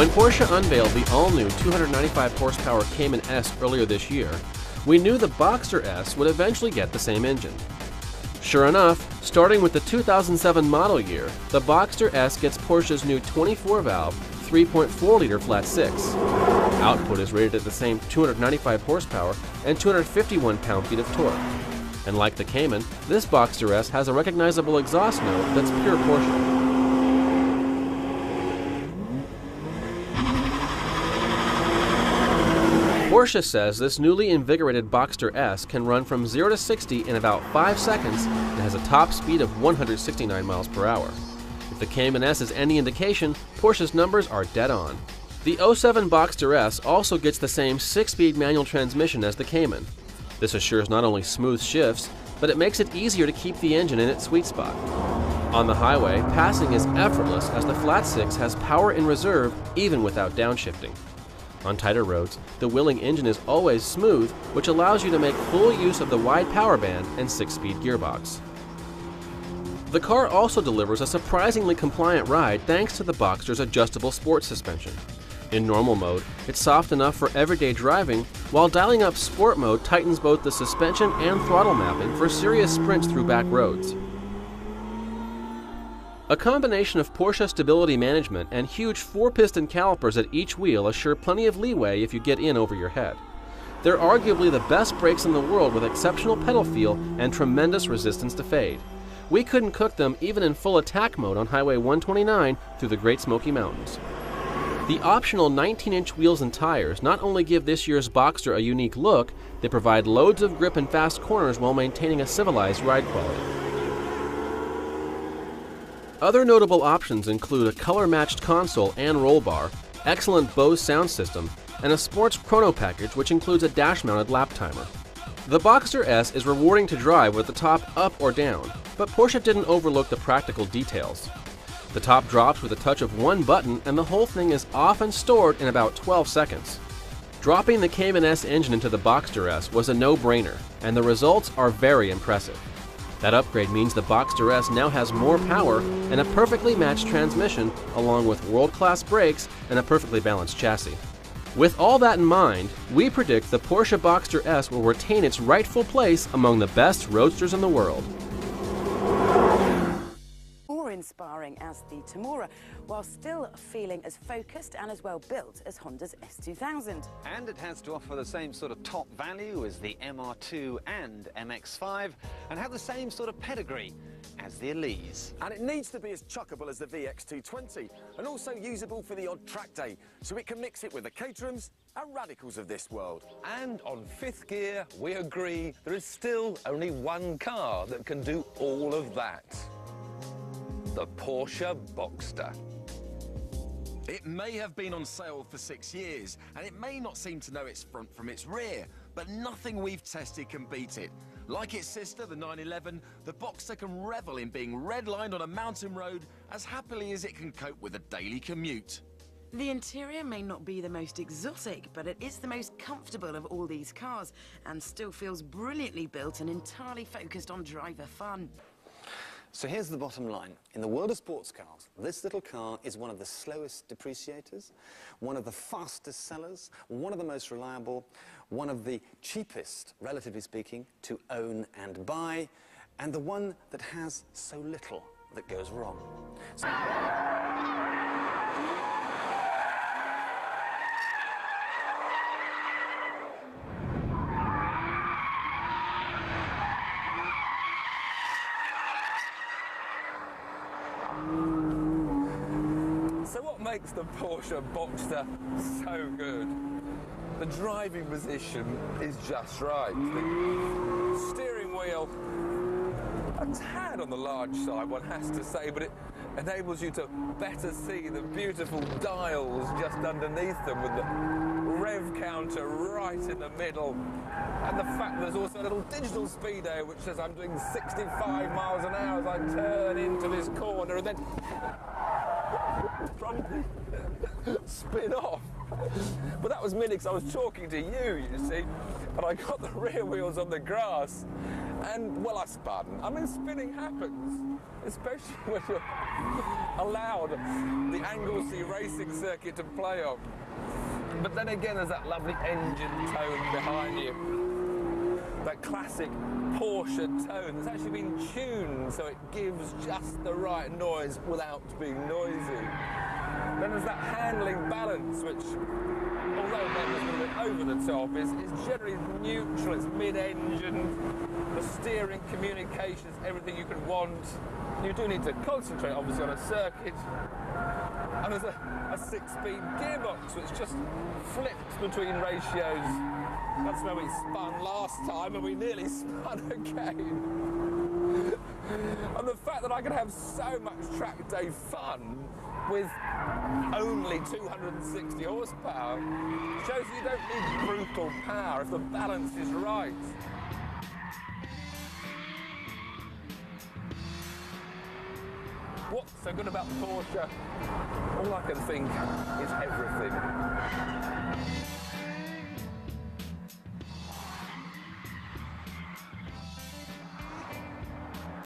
When Porsche unveiled the all-new 295 horsepower Cayman S earlier this year, we knew the Boxster S would eventually get the same engine. Sure enough, starting with the 2007 model year, the Boxster S gets Porsche's new 24-valve, 3.4-liter flat six. Output is rated at the same 295 horsepower and 251 pound-feet of torque. And like the Cayman, this Boxster S has a recognizable exhaust note that's pure Porsche. Porsche says this newly invigorated Boxster S can run from 0 to 60 in about 5 seconds and has a top speed of 169 miles per hour. If the Cayman S is any indication, Porsche's numbers are dead on. The 07 Boxster S also gets the same 6-speed manual transmission as the Cayman. This assures not only smooth shifts, but it makes it easier to keep the engine in its sweet spot. On the highway, passing is effortless as the flat six has power in reserve even without downshifting. On tighter roads, the Willing engine is always smooth, which allows you to make full use of the wide power band and 6-speed gearbox. The car also delivers a surprisingly compliant ride thanks to the Boxster's adjustable sport suspension. In normal mode, it's soft enough for everyday driving, while dialing up sport mode tightens both the suspension and throttle mapping for serious sprints through back roads. A combination of Porsche stability management and huge 4-piston calipers at each wheel assure plenty of leeway if you get in over your head. They're arguably the best brakes in the world with exceptional pedal feel and tremendous resistance to fade. We couldn't cook them even in full attack mode on Highway 129 through the Great Smoky Mountains. The optional 19-inch wheels and tires not only give this year's Boxster a unique look, they provide loads of grip in fast corners while maintaining a civilized ride quality. Other notable options include a color-matched console and roll bar, excellent Bose sound system, and a sports chrono package which includes a dash-mounted lap timer. The Boxster S is rewarding to drive with the top up or down, but Porsche didn't overlook the practical details. The top drops with a touch of one button and the whole thing is off and stored in about 12 seconds. Dropping the Cayman S engine into the Boxster S was a no-brainer, and the results are very impressive. That upgrade means the Boxster S now has more power and a perfectly matched transmission, along with world-class brakes and a perfectly balanced chassis. With all that in mind, we predict the Porsche Boxster S will retain its rightful place among the best roadsters in the world. Inspiring as the Tamura, while still feeling as focused and as well built as Honda's S2000. And it has to offer the same sort of top value as the MR2 and MX-5 and have the same sort of pedigree as the Elise. And it needs to be as chuckable as the VX220 and also usable for the odd track day, so it can mix it with the Caterhams and Radicals of this world. And on fifth gear, we agree there is still only one car that can do all of that. The Porsche Boxster. It may have been on sale for 6 years, and it may not seem to know its front from its rear, but nothing we've tested can beat it. Like its sister, the 911, the Boxster can revel in being redlined on a mountain road as happily as it can cope with a daily commute. The interior may not be the most exotic, but it is the most comfortable of all these cars, and still feels brilliantly built and entirely focused on driver fun. So here's the bottom line. In the world of sports cars, this little car is one of the slowest depreciators, one of the fastest sellers, one of the most reliable, one of the cheapest, relatively speaking, to own and buy, and the one that has so little that goes wrong. So what makes the Porsche Boxster so good? The driving position is just right. The steering wheel, a tad on the large side, one has to say, but it enables you to better see the beautiful dials just underneath them with the rev counter right in the middle. And the fact there's also a little digital speedo which says I'm doing 65 miles an hour as I turn into this corner and then spin off. But that was merely because I was talking to you see, and I got the rear wheels on the grass, and, well, I spun. I mean, spinning happens, especially when you're allowed the Anglesey racing circuit to play on. But then again, there's that lovely engine tone behind you. That classic Porsche tone that's actually been tuned so it gives just the right noise without being noisy. Then there's that handling balance, which, although maybe it's a little bit over the top, is generally neutral. It's mid-engine. The steering, communications, everything you could want. You do need to concentrate, obviously, on a circuit. And there's a 6-speed gearbox, which just flips between ratios. That's where we spun last time, and we nearly spun again. And the fact that I can have so much track day fun with only 260 horsepower shows you don't need brutal power if the balance is right. What's so good about the Porsche? All I can think is everything.